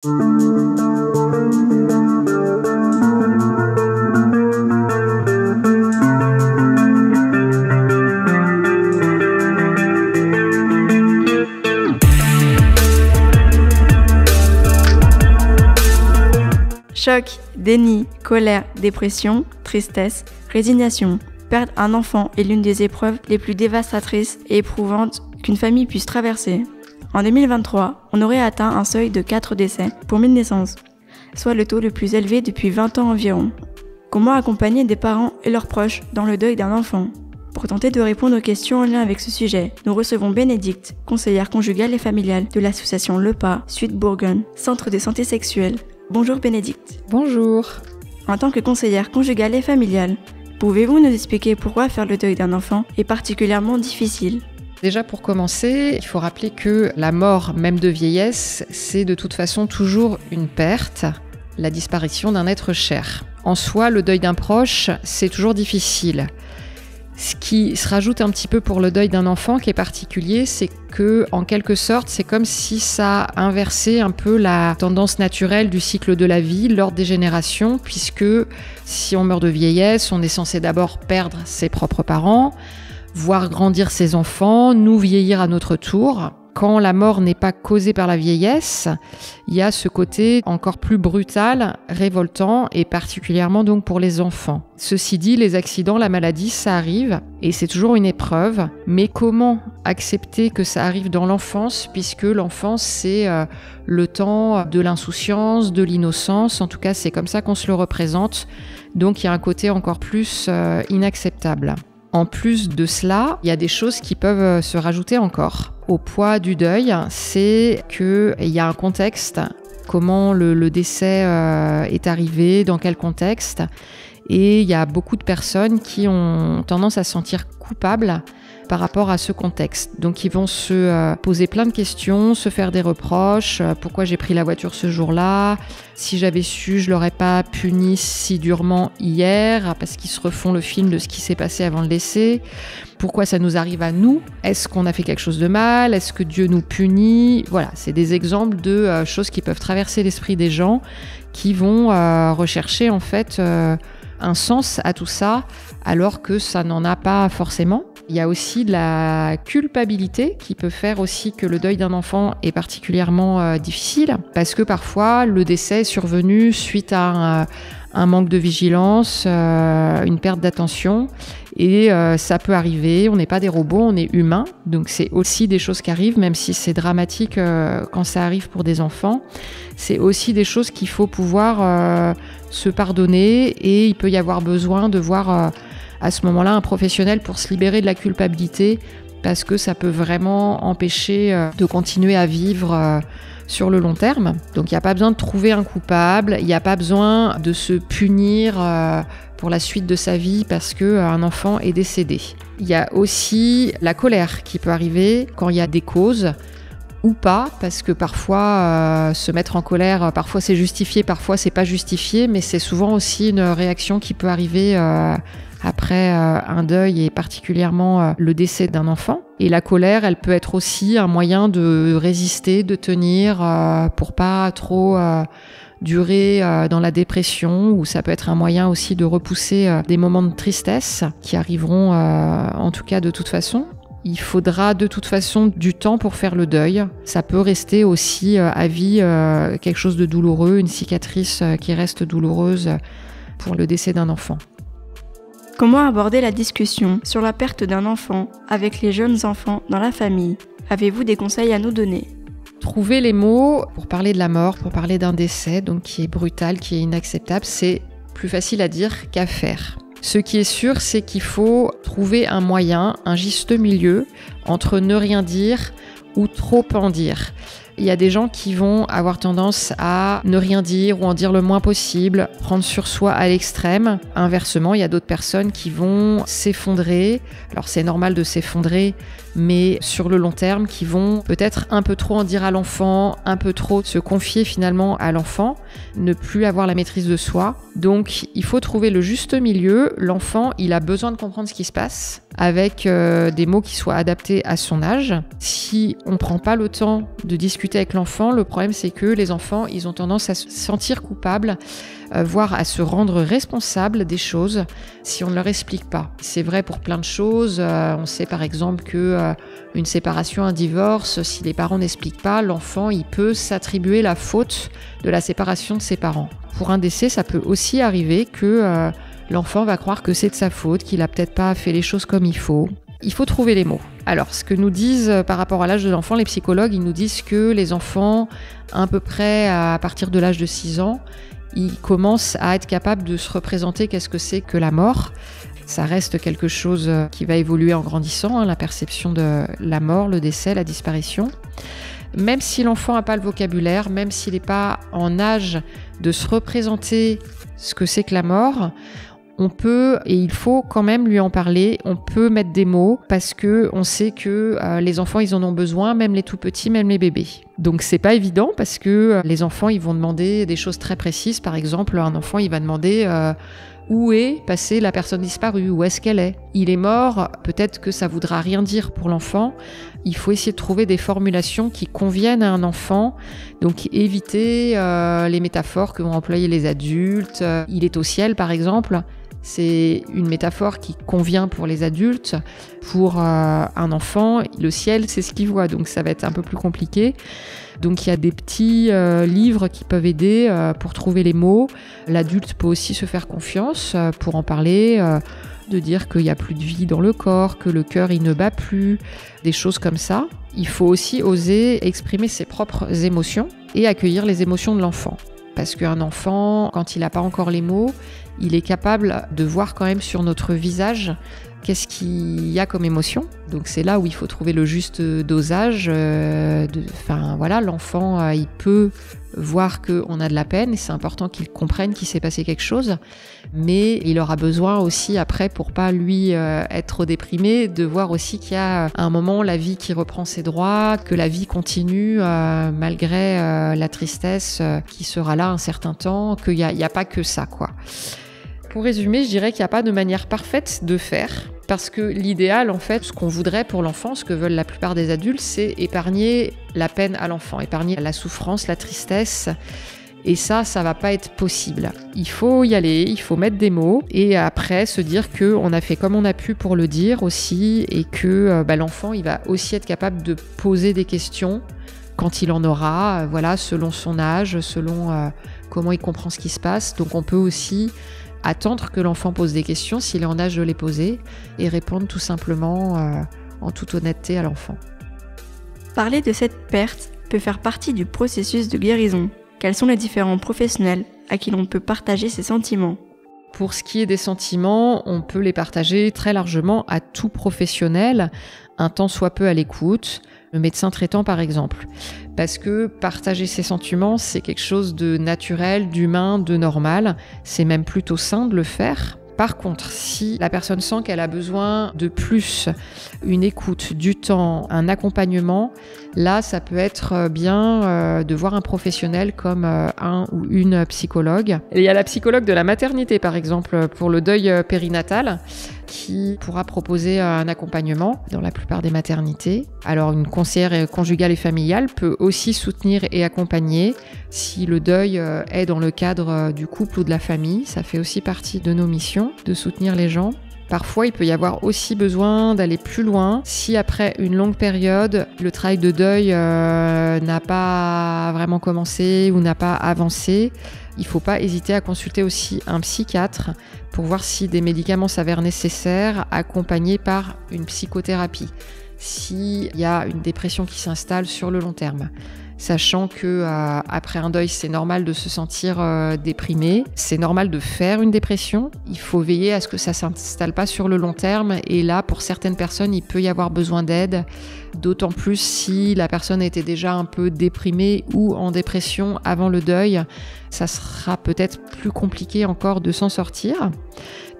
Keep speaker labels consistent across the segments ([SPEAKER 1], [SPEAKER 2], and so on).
[SPEAKER 1] Choc, déni, colère, dépression, tristesse, résignation. Perdre un enfant est l'une des épreuves les plus dévastatrices et éprouvantes qu'une famille puisse traverser. En 2023, on aurait atteint un seuil de 4 décès pour 1000 naissances, soit le taux le plus élevé depuis 20 ans environ. Comment accompagner des parents et leurs proches dans le deuil d'un enfant ? Pour tenter de répondre aux questions en lien avec ce sujet, nous recevons Bénédicte, conseillère conjugale et familiale de l'association Le Pas, Sud Bourgogne, centre de santé sexuelle. Bonjour Bénédicte.
[SPEAKER 2] Bonjour.
[SPEAKER 1] En tant que conseillère conjugale et familiale, pouvez-vous nous expliquer pourquoi faire le deuil d'un enfant est particulièrement difficile ?
[SPEAKER 2] Déjà pour commencer, il faut rappeler que la mort, même de vieillesse, c'est de toute façon toujours une perte, la disparition d'un être cher. En soi, le deuil d'un proche, c'est toujours difficile. Ce qui se rajoute un petit peu pour le deuil d'un enfant qui est particulier, c'est que, en quelque sorte, c'est comme si ça inversait un peu la tendance naturelle du cycle de la vie, l'ordre des générations, puisque si on meurt de vieillesse, on est censé d'abord perdre ses propres parents, voir grandir ses enfants, nous vieillir à notre tour. Quand la mort n'est pas causée par la vieillesse, il y a ce côté encore plus brutal, révoltant, et particulièrement donc pour les enfants. Ceci dit, les accidents, la maladie, ça arrive, et c'est toujours une épreuve. Mais comment accepter que ça arrive dans l'enfance, puisque l'enfance, c'est le temps de l'insouciance, de l'innocence, en tout cas c'est comme ça qu'on se le représente, donc il y a un côté encore plus inacceptable. En plus de cela, il y a des choses qui peuvent se rajouter encore. Au poids du deuil, c'est qu'il y a un contexte, comment le décès est arrivé, dans quel contexte. Et il y a beaucoup de personnes qui ont tendance à se sentir coupables par rapport à ce contexte. Donc ils vont se poser plein de questions, se faire des reproches. Pourquoi j'ai pris la voiture ce jour-là ? Si j'avais su, je l'aurais pas puni si durement hier, parce qu'ils se refont le film de ce qui s'est passé avant le décès. Pourquoi ça nous arrive à nous ? Est-ce qu'on a fait quelque chose de mal ? Est-ce que Dieu nous punit ? Voilà, c'est des exemples de choses qui peuvent traverser l'esprit des gens qui vont rechercher en fait un sens à tout ça, alors que ça n'en a pas forcément. Il y a aussi de la culpabilité qui peut faire aussi que le deuil d'un enfant est particulièrement difficile, parce que parfois le décès est survenu suite à un manque de vigilance, une perte d'attention, et ça peut arriver, on n'est pas des robots, on est humains, donc c'est aussi des choses qui arrivent, même si c'est dramatique quand ça arrive pour des enfants, c'est aussi des choses qu'il faut pouvoir se pardonner, et il peut y avoir besoin de voir à ce moment-là un professionnel pour se libérer de la culpabilité, parce que ça peut vraiment empêcher de continuer à vivre sur le long terme. Donc il n'y a pas besoin de trouver un coupable, il n'y a pas besoin de se punir pour la suite de sa vie parce qu'un enfant est décédé. Il y a aussi la colère qui peut arriver quand il y a des causes ou pas, parce que parfois se mettre en colère, parfois c'est justifié, parfois c'est pas justifié, mais c'est souvent aussi une réaction qui peut arriver après un deuil, et particulièrement le décès d'un enfant. Et la colère, elle peut être aussi un moyen de résister, de tenir pour pas trop durer dans la dépression, ou ça peut être un moyen aussi de repousser des moments de tristesse qui arriveront en tout cas de toute façon. Il faudra de toute façon du temps pour faire le deuil. Ça peut rester aussi à vie quelque chose de douloureux, une cicatrice qui reste douloureuse pour le décès d'un enfant.
[SPEAKER 1] Comment aborder la discussion sur la perte d'un enfant avec les jeunes enfants dans la famille ? Avez-vous des conseils à nous donner ?
[SPEAKER 2] Trouver les mots pour parler de la mort, pour parler d'un décès, donc qui est brutal, qui est inacceptable, c'est plus facile à dire qu'à faire. Ce qui est sûr, c'est qu'il faut trouver un moyen, un juste milieu entre ne rien dire ou trop en dire. Il y a des gens qui vont avoir tendance à ne rien dire ou en dire le moins possible, prendre sur soi à l'extrême. Inversement, il y a d'autres personnes qui vont s'effondrer. Alors c'est normal de s'effondrer, mais sur le long terme, qui vont peut-être un peu trop en dire à l'enfant, un peu trop se confier finalement à l'enfant, ne plus avoir la maîtrise de soi. Donc il faut trouver le juste milieu. L'enfant, il a besoin de comprendre ce qui se passe avec des mots qui soient adaptés à son âge. Si on ne prend pas le temps de discuter avec l'enfant, le problème c'est que les enfants, ils ont tendance à se sentir coupables, voire à se rendre responsables des choses si on ne leur explique pas. C'est vrai pour plein de choses. On sait par exemple que une séparation, un divorce, si les parents n'expliquent pas, l'enfant il peut s'attribuer la faute de la séparation de ses parents. Pour un décès, ça peut aussi arriver que l'enfant va croire que c'est de sa faute, qu'il a peut-être pas fait les choses comme il faut. Il faut trouver les mots. Alors, ce que nous disent par rapport à l'âge de l'enfant, les psychologues, ils nous disent que les enfants, à peu près à partir de l'âge de 6 ans, ils commencent à être capables de se représenter qu'est-ce que c'est que la mort. Ça reste quelque chose qui va évoluer en grandissant, la perception de la mort, le décès, la disparition. Même si l'enfant n'a pas le vocabulaire, même s'il n'est pas en âge de se représenter ce que c'est que la mort, on peut, et il faut quand même lui en parler, on peut mettre des mots parce que on sait que les enfants, ils en ont besoin, même les tout petits, même les bébés. Donc c'est pas évident parce que les enfants, ils vont demander des choses très précises. Par exemple, un enfant, il va demander où est passée la personne disparue, où est-ce qu'elle est. Il est mort, peut-être que ça voudra rien dire pour l'enfant. Il faut essayer de trouver des formulations qui conviennent à un enfant. Donc éviter les métaphores que vont employer les adultes. Il est au ciel, par exemple. C'est une métaphore qui convient pour les adultes. Pour un enfant, le ciel, c'est ce qu'il voit, donc ça va être un peu plus compliqué. Donc il y a des petits livres qui peuvent aider pour trouver les mots. L'adulte peut aussi se faire confiance pour en parler, de dire qu'il n'y a plus de vie dans le corps, que le cœur il ne bat plus, des choses comme ça. Il faut aussi oser exprimer ses propres émotions et accueillir les émotions de l'enfant. Parce qu'un enfant, quand il n'a pas encore les mots, il est capable de voir quand même sur notre visage qu'est-ce qu'il y a comme émotion. Donc c'est là où il faut trouver le juste dosage. L'enfant, il peut voir qu'on a de la peine et c'est important qu'il comprenne qu'il s'est passé quelque chose. Mais il aura besoin aussi après, pour pas lui être trop déprimé, de voir aussi qu'il y a à un moment la vie qui reprend ses droits, que la vie continue malgré la tristesse qui sera là un certain temps, qu'il n'y a pas que ça, quoi. Pour résumer, je dirais qu'il n'y a pas de manière parfaite de faire, parce que l'idéal, en fait, ce qu'on voudrait pour l'enfant, ce que veulent la plupart des adultes, c'est épargner la peine à l'enfant, épargner la souffrance, la tristesse. Et ça va pas être possible. Il faut y aller, il faut mettre des mots, et après se dire qu'on a fait comme on a pu pour le dire aussi, et que l'enfant, il va aussi être capable de poser des questions quand il en aura, selon son âge, selon comment il comprend ce qui se passe. Donc on peut aussi attendre que l'enfant pose des questions s'il est en âge de les poser et répondre tout simplement en toute honnêteté à l'enfant.
[SPEAKER 1] Parler de cette perte peut faire partie du processus de guérison. Quels sont les différents professionnels à qui l'on peut partager ses sentiments ?
[SPEAKER 2] Pour ce qui est des sentiments, on peut les partager très largement à tout professionnel, un tant soit peu à l'écoute, le médecin traitant par exemple. Parce que partager ses sentiments, c'est quelque chose de naturel, d'humain, de normal. C'est même plutôt sain de le faire. Par contre, si la personne sent qu'elle a besoin de plus, une écoute, du temps, un accompagnement, là, ça peut être bien de voir un professionnel comme un ou une psychologue. Et il y a la psychologue de la maternité, par exemple, pour le deuil périnatal, qui pourra proposer un accompagnement dans la plupart des maternités. Alors, une conseillère conjugale et familiale peut aussi soutenir et accompagner si le deuil est dans le cadre du couple ou de la famille. Ça fait aussi partie de nos missions, de soutenir les gens. Parfois, il peut y avoir aussi besoin d'aller plus loin. Si après une longue période, le travail de deuil n'a pas vraiment commencé ou n'a pas avancé, il ne faut pas hésiter à consulter aussi un psychiatre pour voir si des médicaments s'avèrent nécessaires, accompagnés par une psychothérapie, s'il y a une dépression qui s'installe sur le long terme. Sachant que après un deuil, c'est normal de se sentir déprimé, c'est normal de faire une dépression. Il faut veiller à ce que ça ne s'installe pas sur le long terme. Et là, pour certaines personnes, il peut y avoir besoin d'aide, d'autant plus si la personne était déjà un peu déprimée ou en dépression avant le deuil. Ça sera peut-être plus compliqué encore de s'en sortir.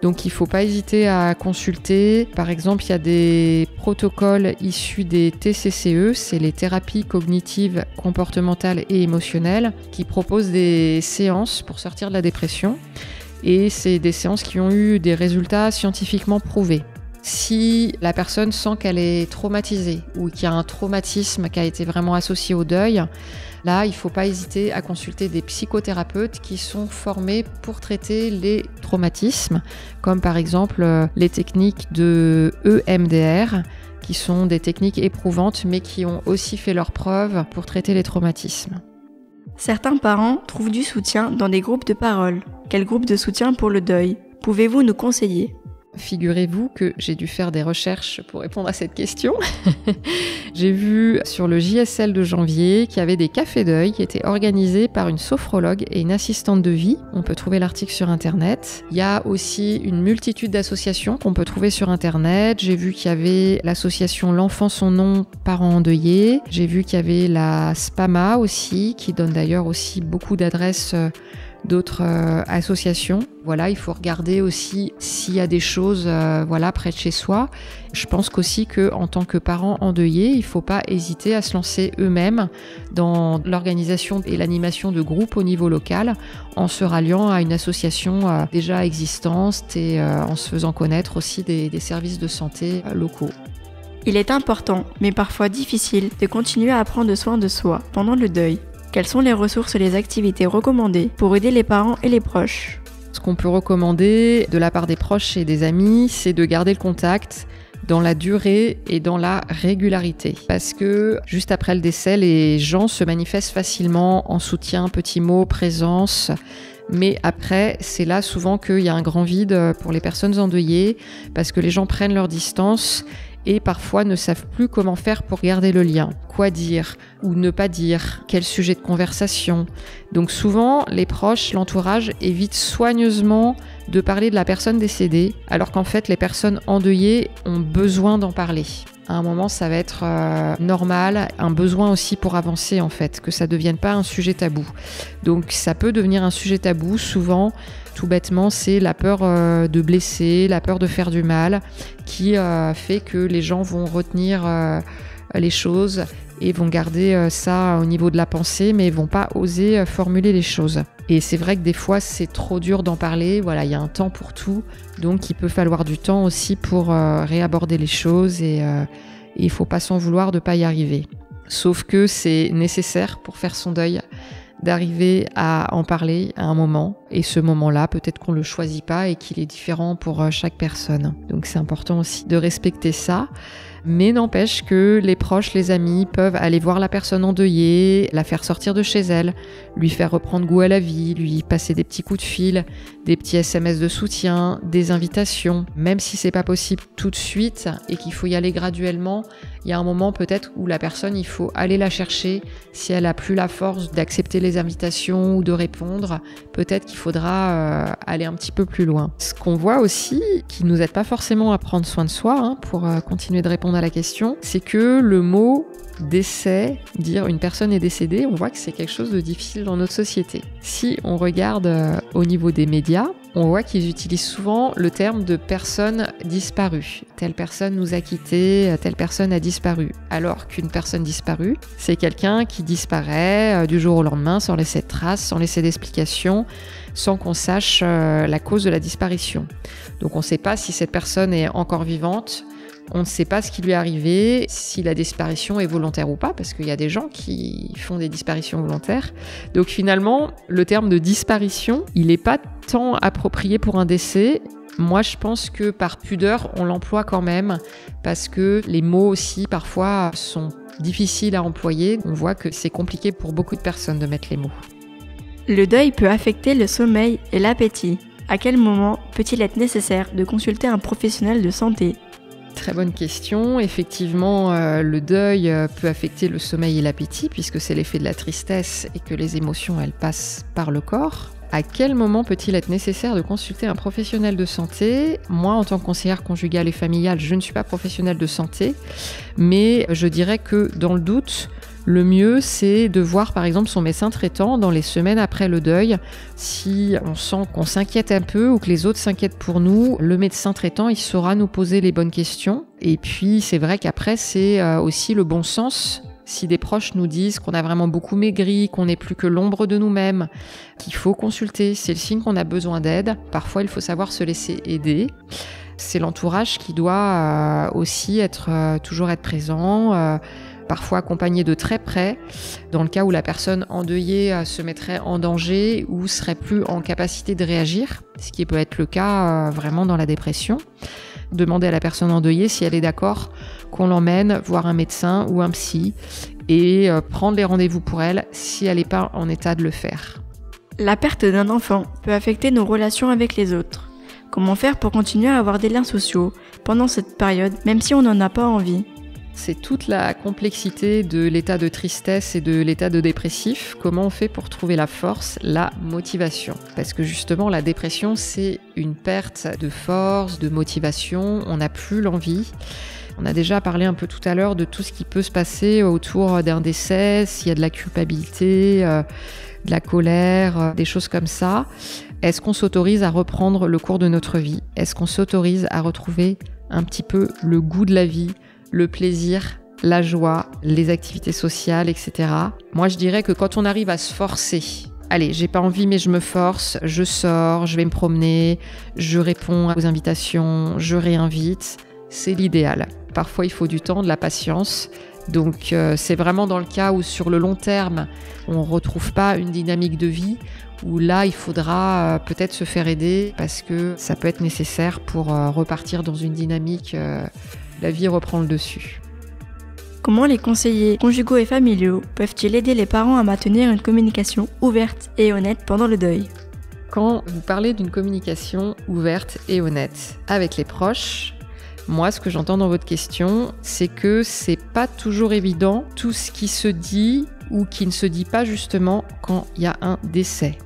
[SPEAKER 2] Donc il ne faut pas hésiter à consulter. Par exemple, il y a des protocoles issus des TCCE, c'est les thérapies cognitives, comportementales et émotionnelles, qui proposent des séances pour sortir de la dépression. Et c'est des séances qui ont eu des résultats scientifiquement prouvés. Si la personne sent qu'elle est traumatisée ou qu'il y a un traumatisme qui a été vraiment associé au deuil, là, il ne faut pas hésiter à consulter des psychothérapeutes qui sont formés pour traiter les traumatismes, comme par exemple les techniques de EMDR, qui sont des techniques éprouvantes, mais qui ont aussi fait leurs preuves pour traiter les traumatismes.
[SPEAKER 1] Certains parents trouvent du soutien dans des groupes de parole. Quel groupe de soutien pour le deuil pouvez-vous nous conseiller ?
[SPEAKER 2] Figurez-vous que j'ai dû faire des recherches pour répondre à cette question. J'ai vu sur le JSL de janvier qu'il y avait des cafés deuil qui étaient organisés par une sophrologue et une assistante de vie. On peut trouver l'article sur Internet. Il y a aussi une multitude d'associations qu'on peut trouver sur Internet. J'ai vu qu'il y avait l'association L'Enfant Son Nom, Parents Endeuillés. J'ai vu qu'il y avait la SPAMA aussi, qui donne d'ailleurs aussi beaucoup d'adresses d'autres associations. Voilà, il faut regarder aussi s'il y a des choses près de chez soi. Je pense qu'aussi qu'en tant que parents endeuillés, il ne faut pas hésiter à se lancer eux-mêmes dans l'organisation et l'animation de groupes au niveau local en se ralliant à une association déjà existante et en se faisant connaître aussi des services de santé locaux.
[SPEAKER 1] Il est important, mais parfois difficile, de continuer à prendre soin de soi pendant le deuil. Quelles sont les ressources et les activités recommandées pour aider les parents et les proches ?
[SPEAKER 2] Ce qu'on peut recommander de la part des proches et des amis, c'est de garder le contact dans la durée et dans la régularité. Parce que juste après le décès, les gens se manifestent facilement en soutien, petits mots, présence. Mais après, c'est là souvent qu'il y a un grand vide pour les personnes endeuillées parce que les gens prennent leur distance et parfois ne savent plus comment faire pour garder le lien. Quoi dire ou ne pas dire, quel sujet de conversation. Donc souvent, les proches, l'entourage évitent soigneusement de parler de la personne décédée, alors qu'en fait, les personnes endeuillées ont besoin d'en parler. À un moment, ça va être normal, un besoin aussi pour avancer en fait, que ça ne devienne pas un sujet tabou. Donc ça peut devenir un sujet tabou, souvent, tout bêtement, c'est la peur de blesser, la peur de faire du mal, qui fait que les gens vont retenir les choses et vont garder ça au niveau de la pensée, mais vont pas oser formuler les choses. Et c'est vrai que des fois, c'est trop dur d'en parler. Voilà, il y a un temps pour tout, donc il peut falloir du temps aussi pour réaborder les choses et il faut pas s'en vouloir de pas y arriver. Sauf que c'est nécessaire pour faire son deuil d'arriver à en parler à un moment. Et ce moment-là, peut-être qu'on ne le choisit pas et qu'il est différent pour chaque personne. Donc c'est important aussi de respecter ça. Mais n'empêche que les proches, les amis peuvent aller voir la personne endeuillée, la faire sortir de chez elle, lui faire reprendre goût à la vie, lui passer des petits coups de fil, des petits SMS de soutien, des invitations. Même si c'est pas possible tout de suite et qu'il faut y aller graduellement, il y a un moment peut-être où la personne, il faut aller la chercher. Si elle a plus la force d'accepter les invitations ou de répondre, peut-être qu'il faudra aller un petit peu plus loin. Ce qu'on voit aussi, qui nous aide pas forcément à prendre soin de soi, pour continuer de répondre à la question, c'est que le mot décès, dire une personne est décédée, on voit que c'est quelque chose de difficile dans notre société. Si on regarde au niveau des médias, on voit qu'ils utilisent souvent le terme de personne disparue. Telle personne nous a quittés, telle personne a disparu. Alors qu'une personne disparue, c'est quelqu'un qui disparaît du jour au lendemain sans laisser de traces, sans laisser d'explication, sans qu'on sache la cause de la disparition. Donc on ne sait pas si cette personne est encore vivante, on ne sait pas ce qui lui est arrivé, si la disparition est volontaire ou pas, parce qu'il y a des gens qui font des disparitions volontaires. Donc finalement, le terme de disparition, il n'est pas tant approprié pour un décès. Moi, je pense que par pudeur, on l'emploie quand même, parce que les mots aussi, parfois, sont difficiles à employer. On voit que c'est compliqué pour beaucoup de personnes de mettre les mots.
[SPEAKER 1] Le deuil peut affecter le sommeil et l'appétit. À quel moment peut-il être nécessaire de consulter un professionnel de santé ?
[SPEAKER 2] Très bonne question. Effectivement, le deuil peut affecter le sommeil et l'appétit puisque c'est l'effet de la tristesse et que les émotions, elles passent par le corps. À quel moment peut-il être nécessaire de consulter un professionnel de santé ? Moi, en tant que conseillère conjugale et familiale, je ne suis pas professionnelle de santé, mais je dirais que dans le doute, le mieux, c'est de voir par exemple son médecin traitant dans les semaines après le deuil. Si on sent qu'on s'inquiète un peu ou que les autres s'inquiètent pour nous, le médecin traitant, il saura nous poser les bonnes questions. Et puis, c'est vrai qu'après, c'est aussi le bon sens. Si des proches nous disent qu'on a vraiment beaucoup maigri, qu'on n'est plus que l'ombre de nous-mêmes, qu'il faut consulter, c'est le signe qu'on a besoin d'aide. Parfois, il faut savoir se laisser aider. C'est l'entourage qui doit aussi toujours être présent, parfois accompagné de très près, dans le cas où la personne endeuillée se mettrait en danger ou serait plus en capacité de réagir, ce qui peut être le cas vraiment dans la dépression. Demander à la personne endeuillée si elle est d'accord qu'on l'emmène voir un médecin ou un psy et prendre les rendez-vous pour elle si elle n'est pas en état de le faire.
[SPEAKER 1] La perte d'un enfant peut affecter nos relations avec les autres. Comment faire pour continuer à avoir des liens sociaux pendant cette période, même si on n'en a pas envie ?
[SPEAKER 2] C'est toute la complexité de l'état de tristesse et de l'état de dépressif. Comment on fait pour trouver la force, la motivation ? Parce que justement, la dépression, c'est une perte de force, de motivation. On n'a plus l'envie. On a déjà parlé un peu tout à l'heure de tout ce qui peut se passer autour d'un décès, s'il y a de la culpabilité, de la colère, des choses comme ça. Est-ce qu'on s'autorise à reprendre le cours de notre vie ? Est-ce qu'on s'autorise à retrouver un petit peu le goût de la vie ? Le plaisir, la joie, les activités sociales, etc. Moi, je dirais que quand on arrive à se forcer, allez, j'ai pas envie mais je me force, je sors, je vais me promener, je réponds aux invitations, je réinvite, c'est l'idéal. Parfois, il faut du temps, de la patience. Donc, c'est vraiment dans le cas où sur le long terme, on retrouve pas une dynamique de vie, où là, il faudra peut-être se faire aider parce que ça peut être nécessaire pour repartir dans une dynamique. La vie reprend le dessus.
[SPEAKER 1] Comment les conseillers conjugaux et familiaux peuvent-ils aider les parents à maintenir une communication ouverte et honnête pendant le deuil ?
[SPEAKER 2] Quand vous parlez d'une communication ouverte et honnête avec les proches, moi, ce que j'entends dans votre question, c'est que c'est pas toujours évident tout ce qui se dit ou qui ne se dit pas justement quand il y a un décès.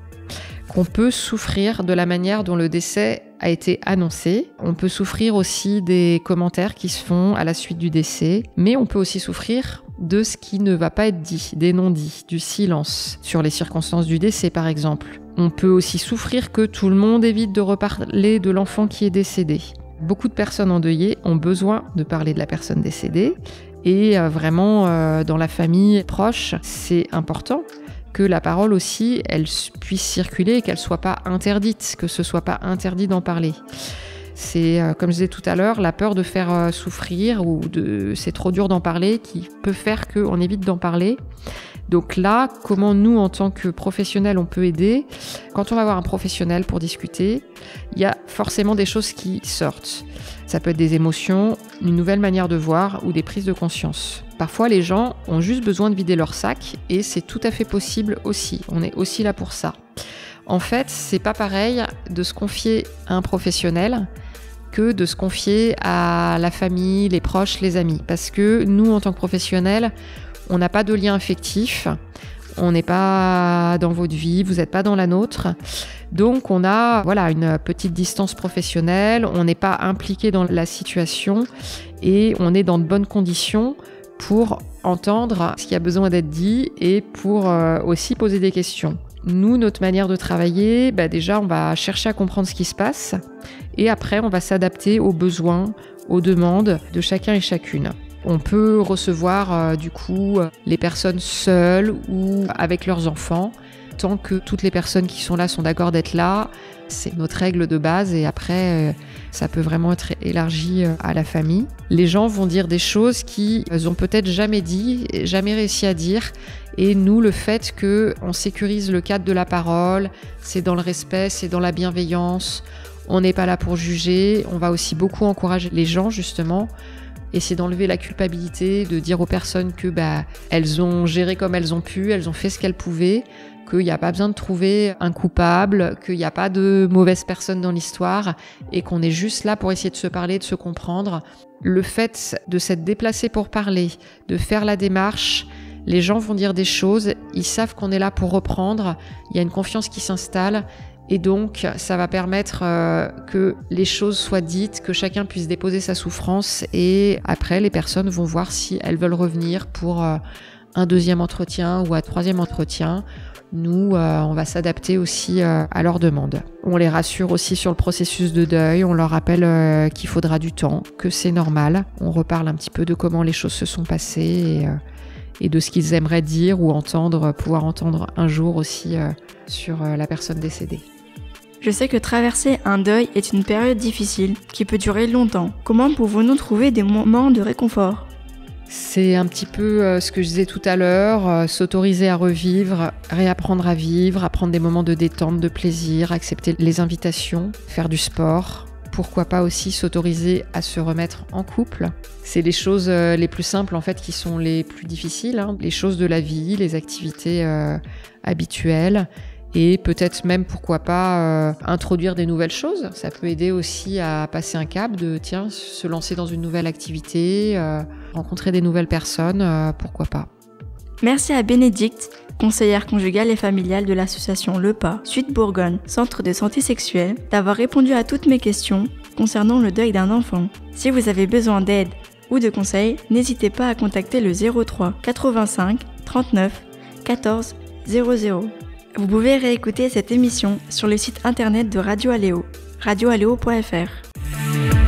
[SPEAKER 2] Qu'on peut souffrir de la manière dont le décès a été annoncé. On peut souffrir aussi des commentaires qui se font à la suite du décès, mais on peut aussi souffrir de ce qui ne va pas être dit, des non-dits, du silence sur les circonstances du décès par exemple. On peut aussi souffrir que tout le monde évite de reparler de l'enfant qui est décédé. Beaucoup de personnes endeuillées ont besoin de parler de la personne décédée et vraiment dans la famille proche, c'est important que la parole aussi, elle puisse circuler et qu'elle soit pas interdite, que ce soit pas interdit d'en parler. C'est, comme je disais tout à l'heure, la peur de faire souffrir ou c'est trop dur d'en parler qui peut faire qu'on évite d'en parler. Donc là, comment nous, en tant que professionnels, on peut aider ? Quand on va voir un professionnel pour discuter, il y a forcément des choses qui sortent. Ça peut être des émotions, une nouvelle manière de voir ou des prises de conscience. Parfois, les gens ont juste besoin de vider leur sac et c'est tout à fait possible aussi. On est aussi là pour ça. En fait, c'est pas pareil de se confier à un professionnel que de se confier à la famille, les proches, les amis. Parce que nous, en tant que professionnels, on n'a pas de lien affectif, on n'est pas dans votre vie, vous n'êtes pas dans la nôtre. Donc on a une petite distance professionnelle, on n'est pas impliqué dans la situation et on est dans de bonnes conditions pour entendre ce qui a besoin d'être dit et pour aussi poser des questions. Nous, notre manière de travailler, déjà on va chercher à comprendre ce qui se passe et après on va s'adapter aux besoins, aux demandes de chacun et chacune. On peut recevoir les personnes seules ou avec leurs enfants. Tant que toutes les personnes qui sont là sont d'accord d'être là, c'est notre règle de base et après, ça peut vraiment être élargi à la famille. Les gens vont dire des choses qu'ils ont peut-être jamais dit, jamais réussi à dire. Et nous, le fait qu'on sécurise le cadre de la parole, c'est dans le respect, c'est dans la bienveillance. On n'est pas là pour juger. On va aussi beaucoup encourager les gens, justement. Essayer d'enlever la culpabilité, de dire aux personnes que elles ont géré comme elles ont pu, elles ont fait ce qu'elles pouvaient, qu'il n'y a pas besoin de trouver un coupable, qu'il n'y a pas de mauvaise personne dans l'histoire et qu'on est juste là pour essayer de se parler, de se comprendre. Le fait de s'être déplacé pour parler, de faire la démarche, les gens vont dire des choses, ils savent qu'on est là pour reprendre, il y a une confiance qui s'installe. Et donc, ça va permettre que les choses soient dites, que chacun puisse déposer sa souffrance et après, les personnes vont voir si elles veulent revenir pour un deuxième entretien ou un troisième entretien. Nous, on va s'adapter aussi à leurs demandes. On les rassure aussi sur le processus de deuil, on leur rappelle qu'il faudra du temps, que c'est normal. On reparle un petit peu de comment les choses se sont passées et de ce qu'ils aimeraient dire ou pouvoir entendre un jour aussi sur la personne décédée.
[SPEAKER 1] Je sais que traverser un deuil est une période difficile qui peut durer longtemps. Comment pouvons-nous trouver des moments de réconfort ?
[SPEAKER 2] C'est un petit peu ce que je disais tout à l'heure, s'autoriser à revivre, réapprendre à vivre, apprendre des moments de détente, de plaisir, accepter les invitations, faire du sport. Pourquoi pas aussi s'autoriser à se remettre en couple. C'est les choses les plus simples en fait qui sont les plus difficiles, hein. Les choses de la vie, les activités habituelles. Et peut-être même, pourquoi pas, introduire des nouvelles choses. Ça peut aider aussi à passer un cap de, se lancer dans une nouvelle activité, rencontrer des nouvelles personnes, pourquoi pas.
[SPEAKER 1] Merci à Bénédicte, conseillère conjugale et familiale de l'association Le Pas, Sud Bourgogne, Centre de santé sexuelle, d'avoir répondu à toutes mes questions concernant le deuil d'un enfant. Si vous avez besoin d'aide ou de conseils, n'hésitez pas à contacter le 03 85 39 14 00. Vous pouvez réécouter cette émission sur le site internet de Radio Aléo, radioaléo.fr.